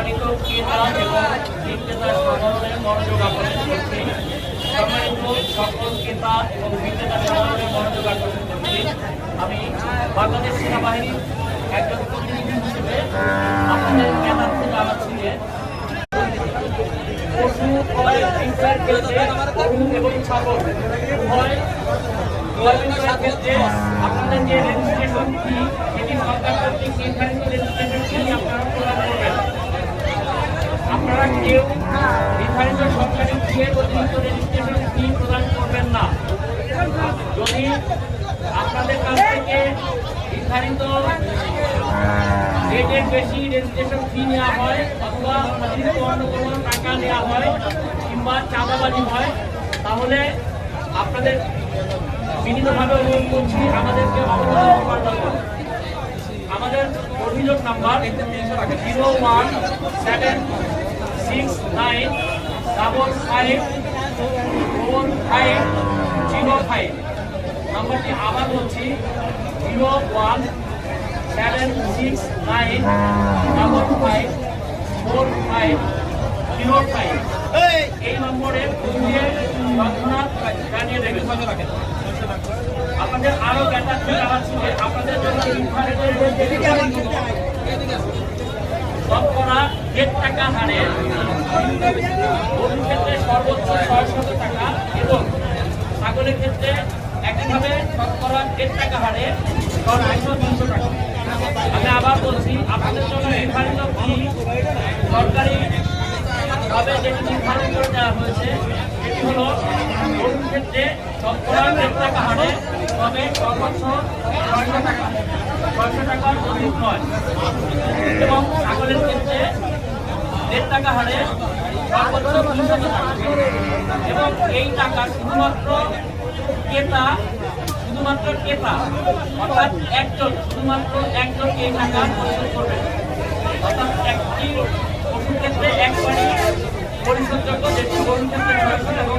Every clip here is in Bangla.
সম্মানিত ক্রেতা এবং বিক্রেতার সাধারণের মনোযোগ আকর্ষণ করছি। সম্মানিত সকল ক্রেতা এবং বিক্রেতা সাধারণের মনোযোগ আকর্ষণ করছি। আমি বাংলাদেশ সেনাবাহিনীর একজন প্রতিনিধি হিসেবে আপনাদের জ্ঞাতার্থে জানাচ্ছি যে পশু এবং ছাগল ক্ষেত্রে আপনাদের যে রেজিস্ট্রেশন ফি সেটি সরকার কর্তৃক নির্ধারিত রেজিস্ট্রেশন ফি আপনারা প্রদান করবেন। আপনারা কেউ নির্ধারিত সরকারি ফিয়ের অতিরিক্ত রেজিস্ট্রেশন ফি প্রদান করবেন না। যদি আপনাদের কাছ থেকে নির্ধারিত রেটের বেশি রেজিস্ট্রেশন ফি নেওয়া হয় অথবা অতিরিক্ত অন্য কোনো টাকা নেওয়া হয় কিংবা চাঁদাবাজি হয়, তাহলে আপনাদের বিনীতভাবে অনুরোধ করছি আমাদেরকে অবগত করার জন্য। আমাদের অভিযোগ নাম্বার 01769554505। নাম্বারটি আবার বলছি 01769554505। এই নম্বরে তৎক্ষণাৎ জানিয়ে দেবেন। আপনাদের আরো জ্ঞাতার্থে জানাচ্ছি যে আপনাদের জন্য শতকরা 1.5 টাকা হারে গরুর ক্ষেত্রে সর্বোচ্চ 600 টাকা এবং ছাগলের ক্ষেত্রে একইভাবে শতকরা 1.5 টাকা হারে সর্বোচ্চ 200 টাকা। আমি আবার বলছি, আপনাদের জন্য নির্ধারিত ফি সরকারি ভাবে যেটি নির্ধারণ করে দেওয়া হয়েছে সেটি হলো গরুর ক্ষেত্রে শতকরা 1.5 টাকা হারে, তবে সর্বোচ্চ 600 টাকা, 600 টাকার অধিক নয়। এবং ছাগলের ক্ষেত্রে 1.5 টাকা হারে সর্বোচ্চ 200 টাকা। এবং এই টাকা শুধুমাত্র ক্রেতা অর্থাৎ শুধুমাত্র একজন এই টাকা পরিশোধ করবেন। অর্থাৎ একটি পশুর ক্ষেত্রে একবারই পরিশোধযোগ্য, যেটি গরুর ক্ষেত্রে 600 এবং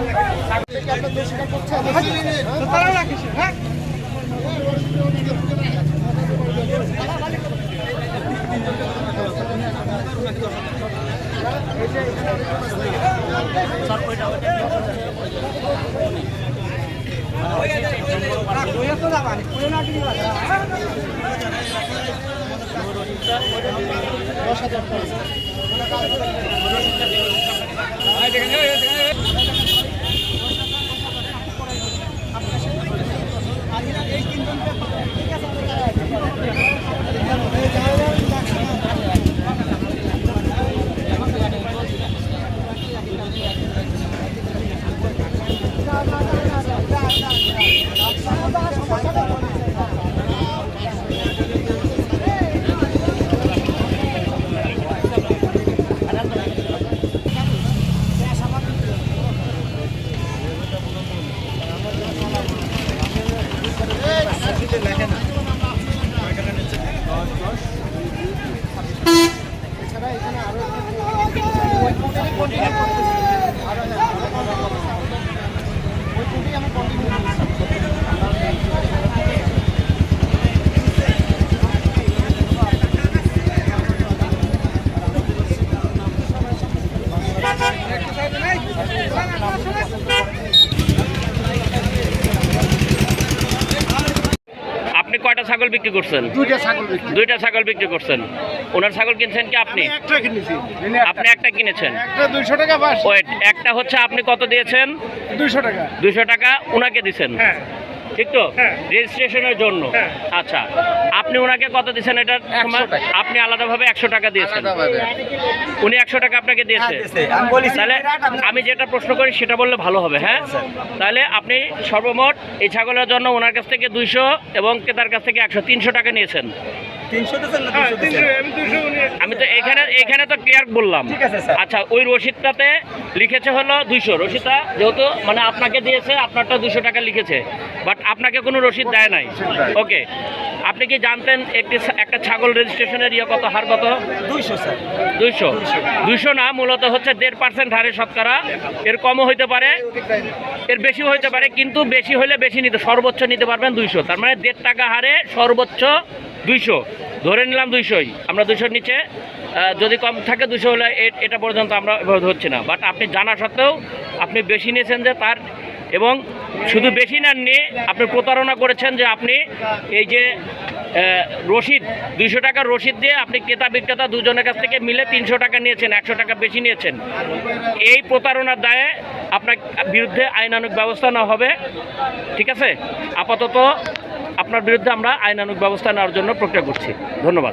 কয়টা ছাগল বিক্রি করছেন? দুইটা ছাগল বিক্রি করছেন। ওনার ছাগল কিনছেন কি আপনি? আপনি একটা কিনেছেন। একটা হচ্ছে আপনি কত দিয়েছেন? 200 টাকা ওনাকে দিচ্ছেন, ঠিক তো? রেজিস্ট্রেশনের জন্য। আচ্ছা, আপনি ওনাকে কত দিচ্ছেন? এটার আপনি আলাদাভাবে 100 টাকা দিয়েছেন, উনি 100 টাকা আপনাকে দিয়েছে। তাহলে আমি যেটা প্রশ্ন করি সেটা বললে ভালো হবে। হ্যাঁ, তাহলে আপনি সর্বমোট এই ছাগলের জন্য ওনার কাছ থেকে 200 এবং ক্রেতার কাছ থেকে 100, 300 টাকা নিয়েছেন। আমি তো এখানে তো ক্লিয়ার বললাম। আচ্ছা, ওই রসিদটাতে লিখেছে হলো 200। রসিদটা যেহেতু মানে আপনাকে দিয়েছে, আপনারটা 200 টাকা লিখেছে, বাট আপনাকে কোনো রসিদ দেয় নাই। ওকে, আপনি কি জানতেন একটা ছাগল রেজিস্ট্রেশনের কত হার কত? 200 না, মূলত হচ্ছে 1.5% হারে শতকরা। এর কমও হইতে পারে, এর বেশিও হইতে পারে, কিন্তু বেশি হলে বেশি নিতে, সর্বোচ্চ নিতে পারবেন 200। তার মানে 1.5 টাকা হারে সর্বোচ্চ 200। ধরে নিলাম 200ই, আমরা 200 নিচে যদি কম থাকে 200 হলে এটা পর্যন্ত আমরা ধরছি না। বাট আপনি জানা সত্ত্বেও আপনি বেশি নিয়েছেন যে তার, এবং শুধু বেশি নেননি, আপনি প্রতারণা করেছেন যে আপনি এই যে রসিদ 200 টাকার রসিদ দিয়ে আপনি ক্রেতা বিক্রেতা দুজনের কাছ থেকে মিলে 300 টাকা নিয়েছেন, 100 টাকা বেশি নিয়েছেন। এই প্রতারণার দায়ে আপনার বিরুদ্ধে আইনানুগ ব্যবস্থা নেওয়া হবে। ঠিক আছে, আপাতত আপনার বিরুদ্ধে আমরা আইনানুগ ব্যবস্থা নেওয়ার জন্য প্রক্রিয়া করছি। ধন্যবাদ।